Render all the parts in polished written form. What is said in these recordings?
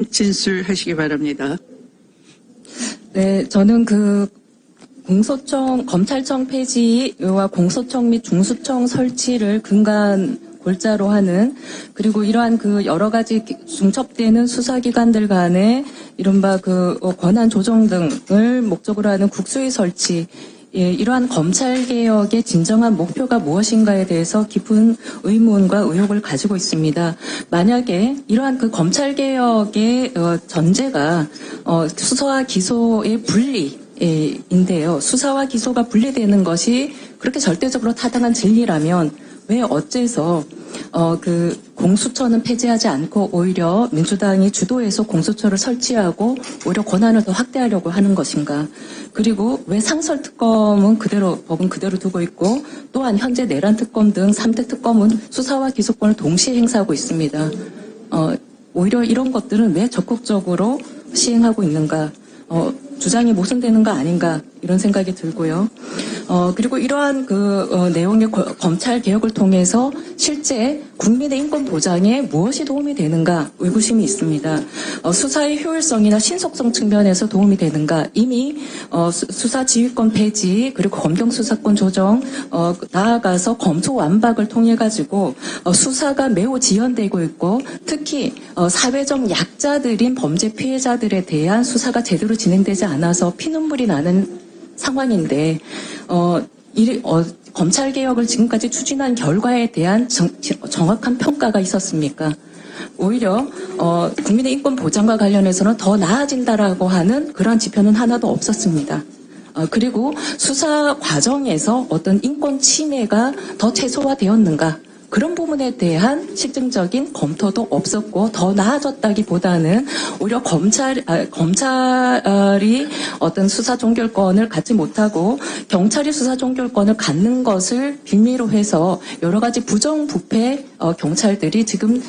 진술하시기 바랍니다. 네, 저는 검찰청 폐지와 공소청 및 중수청 설치를 근간 골자로 하는, 그리고 이러한 여러 가지 중첩되는 수사기관들 간의 이른바 권한 조정 등을 목적으로 하는 국수위 설치, 이러한 검찰개혁의 진정한 목표가 무엇인가에 대해서 깊은 의문과 의혹을 가지고 있습니다. 만약에 이러한 검찰개혁의 전제가 수사와 기소의 분리인데요. 수사와 기소가 분리되는 것이 그렇게 절대적으로 타당한 진리라면 왜 어째서 공수처는 폐지하지 않고 오히려 민주당이 주도해서 공수처를 설치하고 오히려 권한을 더 확대하려고 하는 것인가? 그리고 왜 상설특검은 법은 그대로 두고 있고, 또한 현재 내란 특검 등 3대 특검은 수사와 기소권을 동시에 행사하고 있습니다. 오히려 이런 것들은 왜 적극적으로 시행하고 있는가? 주장이 모순되는 거 아닌가? 이런 생각이 들고요. 그리고 이러한 내용의 검찰 개혁을 통해서 실제 국민의 인권 보장에 무엇이 도움이 되는가 의구심이 있습니다. 수사의 효율성이나 신속성 측면에서 도움이 되는가? 이미 수사 지휘권 폐지, 그리고 검경 수사권 조정, 나아가서 검토 완박을 통해 가지고 수사가 매우 지연되고 있고, 특히 사회적 약자들인 범죄 피해자들에 대한 수사가 제대로 진행되지 않아서 피눈물이 나는 상황인데, 검찰개혁을 지금까지 추진한 결과에 대한 정확한 평가가 있었습니까? 오히려 국민의 인권 보장과 관련해서는 더 나아진다라고 하는 그런 지표는 하나도 없었습니다. 그리고 수사 과정에서 어떤 인권 침해가 더 최소화되었는가? 그런 부분에 대한 실증적인 검토도 없었고, 더 나아졌다기보다는 오히려 검찰이 어떤 수사 종결권을 갖지 못하고 경찰이 수사 종결권을 갖는 것을 빌미로 해서 여러 가지 부정부패 경찰들이 지금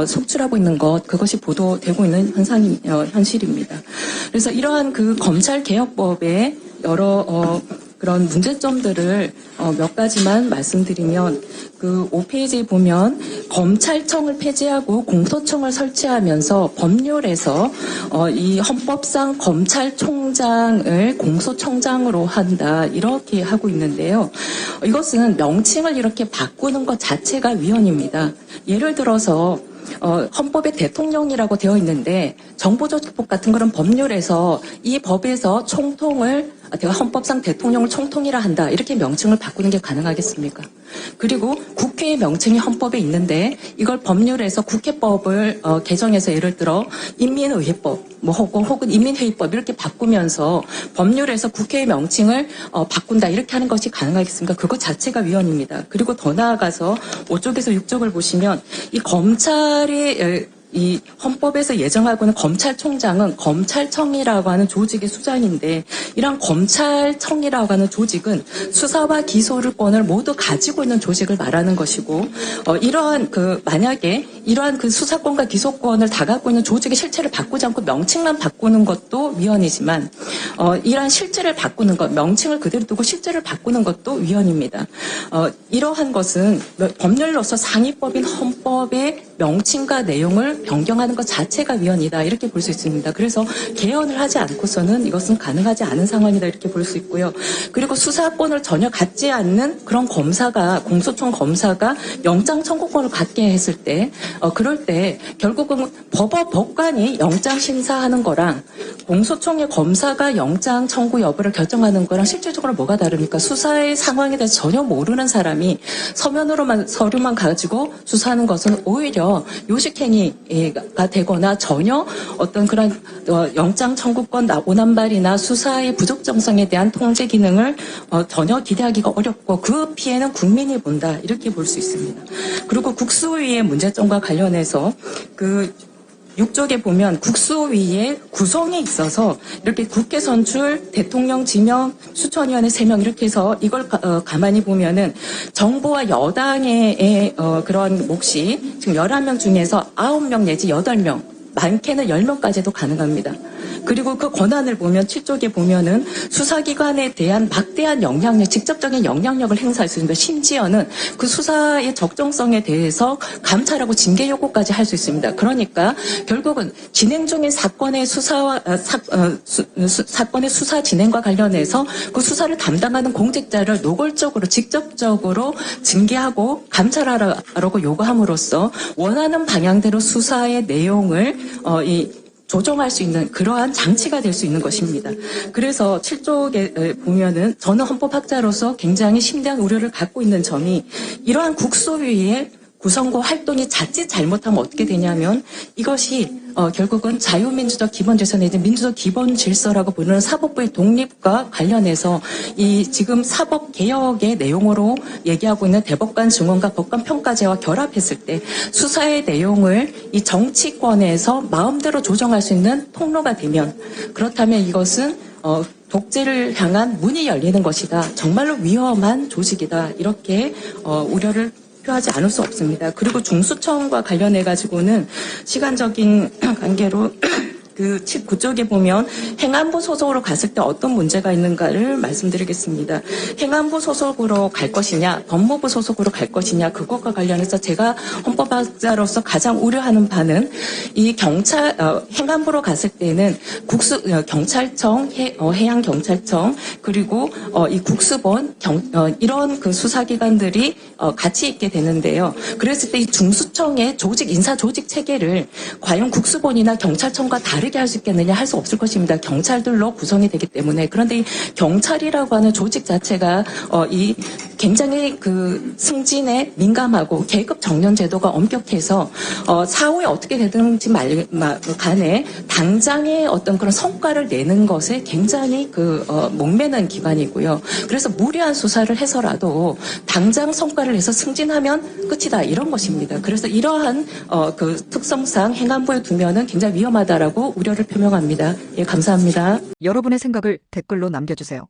속출하고 있는 것, 그것이 보도되고 있는 현실입니다. 그래서 이러한 검찰개혁법의 여러 그런 문제점들을 몇 가지만 말씀드리면, 5페이지에 보면 검찰청을 폐지하고 공소청을 설치하면서 법률에서 이 헌법상 검찰총장을 공소청장으로 한다, 이렇게 하고 있는데요. 이것은 명칭을 이렇게 바꾸는 것 자체가 위헌입니다. 예를 들어서 헌법에 대통령이라고 되어 있는데 정보조직법 같은 그런 법률에서 이 법에서 총통을 헌법상 대통령을 총통이라 한다, 이렇게 명칭을 바꾸는 게 가능하겠습니까? 그리고 국회의 명칭이 헌법에 있는데 이걸 법률에서 국회법을 개정해서 예를 들어 인민의회법 혹은 인민회의법 이렇게 바꾸면서 법률에서 국회의 명칭을 바꾼다, 이렇게 하는 것이 가능하겠습니까? 그것 자체가 위헌입니다. 그리고 더 나아가서 5쪽에서 6쪽을 보시면 이 검찰의 이 헌법에서 예정하고 있는 검찰총장은 검찰청이라고 하는 조직의 수장인데, 이런 검찰청이라고 하는 조직은 수사와 기소권을 모두 가지고 있는 조직을 말하는 것이고, 만약에 이러한 수사권과 기소권을 다 갖고 있는 조직의 실체를 바꾸지 않고 명칭만 바꾸는 것도 위헌이지만, 이러한 실체를 바꾸는 것, 명칭을 그대로 두고 실체를 바꾸는 것도 위헌입니다. 이러한 것은 법률로서 상위법인 헌법의 명칭과 내용을 변경하는 것 자체가 위헌이다, 이렇게 볼 수 있습니다. 그래서 개헌을 하지 않고서는 이것은 가능하지 않은 상황이다, 이렇게 볼 수 있고요. 그리고 수사권을 전혀 갖지 않는 그런 공소청 검사가 영장 청구권을 갖게 했을 때, 그럴 때 결국은 법관이 영장 심사하는 거랑 공소청의 검사가 영장 청구 여부를 결정하는 거랑 실질적으로 뭐가 다릅니까? 수사의 상황에 대해서 전혀 모르는 사람이 서류만 가지고 수사하는 것은 오히려 요식행위가 되거나 전혀 어떤 그런 영장 청구권 오남발이나 수사의 부적정성에 대한 통제 기능을 전혀 기대하기가 어렵고, 그 피해는 국민이 본다, 이렇게 볼 수 있습니다. 그리고 국수위의 문제점과 관련해서 6쪽에 보면 국수위의 구성에 있어서 이렇게 국회 선출, 대통령 지명, 추천위원회 3명 이렇게 해서 이걸 가만히 보면은 정부와 여당의 그런 몫이 지금 11명 중에서 9명 내지 8명, 많게는 10명까지도 가능합니다. 그리고 그 권한을 보면 7쪽에 보면은 수사기관에 대한 막대한 영향력, 직접적인 영향력을 행사할 수 있습니다. 심지어는 그 수사의 적정성에 대해서 감찰하고 징계 요구까지 할 수 있습니다. 그러니까 결국은 진행 중인 사건의 사건의 수사 진행과 관련해서 그 수사를 담당하는 공직자를 노골적으로 직접적으로 징계하고 감찰하라고 요구함으로써 원하는 방향대로 수사의 내용을 조정할 수 있는 그러한 장치가 될 수 있는 것입니다. 그래서 7쪽에 보면은 저는 헌법학자로서 굉장히 심대한 우려를 갖고 있는 점이 이러한 국소위의 구성과 활동이 자칫 잘못하면 어떻게 되냐면 이것이 결국은 자유민주적 기본질서 내지 민주적 기본질서라고 부르는 사법부의 독립과 관련해서 이 지금 사법개혁의 내용으로 얘기하고 있는 대법관 증언과 법관평가제와 결합했을 때 수사의 내용을 이 정치권에서 마음대로 조정할 수 있는 통로가 되면 그렇다면 이것은 독재를 향한 문이 열리는 것이다. 정말로 위험한 조직이다. 이렇게 우려를 표하지 않을 수 없습니다. 그리고 중수청과 관련해 가지고는 시간적인 관계로 그 19쪽에 보면 행안부 소속으로 갔을 때 어떤 문제가 있는가를 말씀드리겠습니다. 행안부 소속으로 갈 것이냐, 법무부 소속으로 갈 것이냐, 그것과 관련해서 제가 헌법학자로서 가장 우려하는 바는 이 행안부로 갔을 때는 경찰청, 해양경찰청, 그리고 이 국수본, 이런 그 수사기관들이 같이 있게 되는데요. 그랬을 때 이 중수청의 인사 조직 체계를 과연 국수본이나 경찰청과 다르게 할 수 있겠느냐 할 수 없을 것입니다. 경찰들로 구성이 되기 때문에. 그런데 이 경찰이라고 하는 조직 자체가 이 굉장히 그 승진에 민감하고 계급 정년 제도가 엄격해서 사후에 어떻게 되든지 간에 당장의 어떤 그런 성과를 내는 것에 굉장히 목매는 기관이고요. 그래서 무리한 수사를 해서라도 당장 성과를 내서 승진하면 끝이다 이런 것입니다. 그래서 이러한 그 특성상 행안부에 두면은 굉장히 위험하다라고 우려를 표명합니다. 예, 감사합니다. 여러분의 생각을 댓글로 남겨주세요.